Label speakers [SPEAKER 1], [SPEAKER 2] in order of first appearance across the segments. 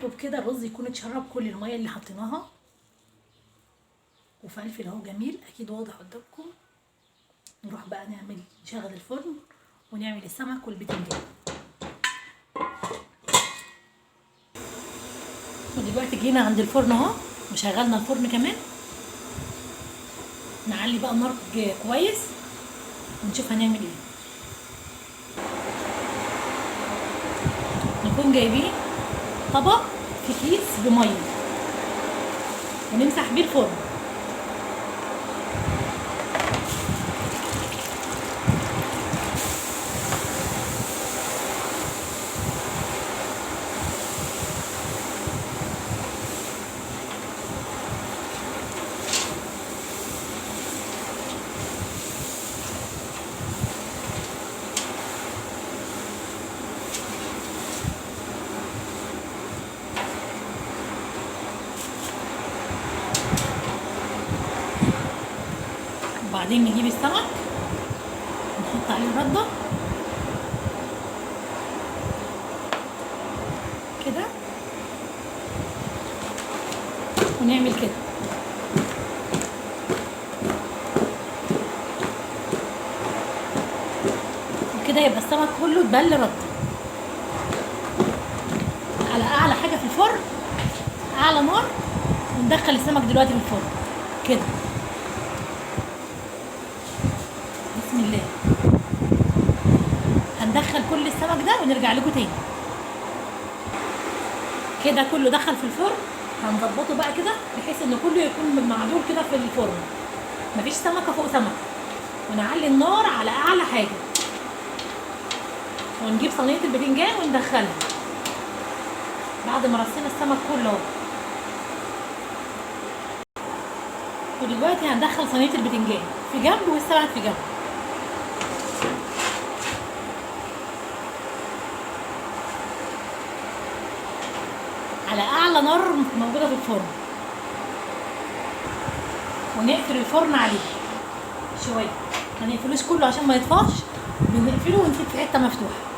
[SPEAKER 1] وبكده الرز يكون اتشرب كل الميه اللي حطيناها، وفلفل اهو جميل اكيد واضح قدامكم. نروح بقى نشغل الفرن ونعمل السمك والبتنجان. ودلوقتي جينا عند الفرن اهو وشغلنا الفرن كمان. نعلي بقى النار كويس ونشوف هنعمل ايه. نكون جايبين طبق في كيس بميه ونمسح بيه الفرن. وبعدين نجيب السمك نحط عليه الردة كده ونعمل كده. وكده يبقى السمك كله اتبل ردة على اعلى حاجة في الفرن، اعلى نار. وندخل السمك دلوقتي في الفرن كده. بسم الله. هندخل كل السمك ده ونرجع لكم تاني. كده كله دخل في الفرن. هنظبطه بقى كده بحيث ان كله يكون معدول كده في الفرن، مفيش سمكه فوق سمكه. ونعلي النار على اعلى حاجه ونجيب صينيه البتنجان وندخلها بعد ما رصينا السمك كله اهو. ودلوقتي هندخل صينيه البتنجان في جنب والسمك في جنب. على اعلى نار موجوده في الفرن، ونقفل الفرن عليه شويه. ما نقفلوش كله عشان ما يطفاش، بنقفله ونسيب في حته مفتوحه.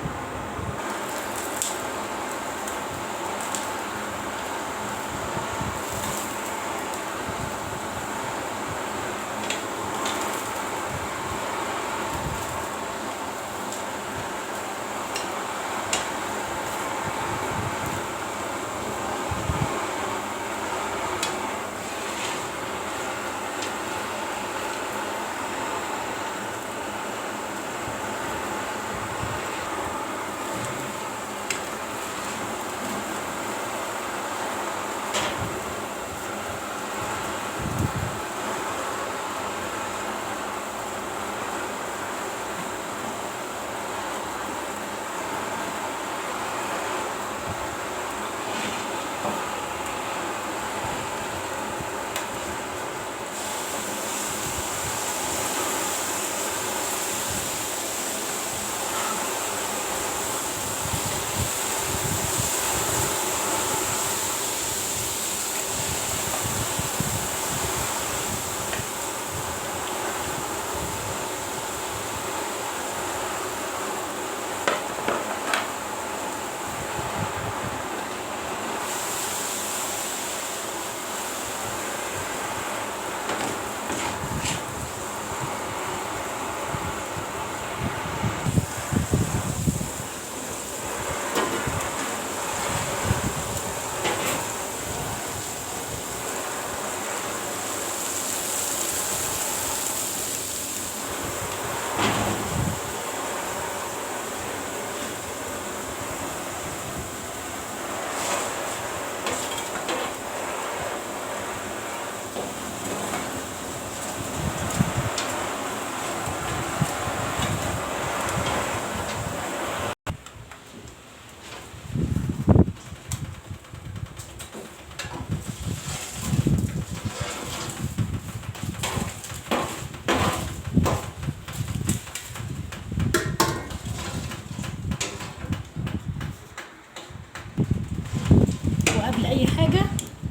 [SPEAKER 1] وقبل اي حاجه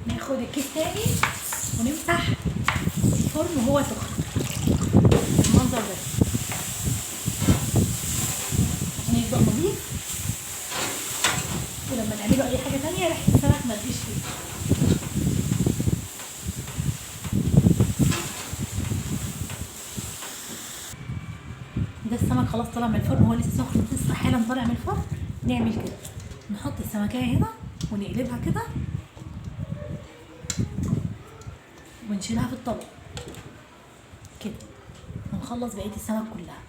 [SPEAKER 1] ناخد الكيس تاني ونمسح الفرن وهو سخن بالمنظر ده عشان يبقى نضيف. ولما تعملوا اي حاجه تانية ريحه السمك ما تجيش فيه. ده السمك خلاص طالع من الفرن، هو لسه سخن لسه حالا طالع من الفرن. نعمل كده، نحط السمكية هنا ونقلبها كده ونشيلها في الطبق كده، ونخلص بقية السمك كلها.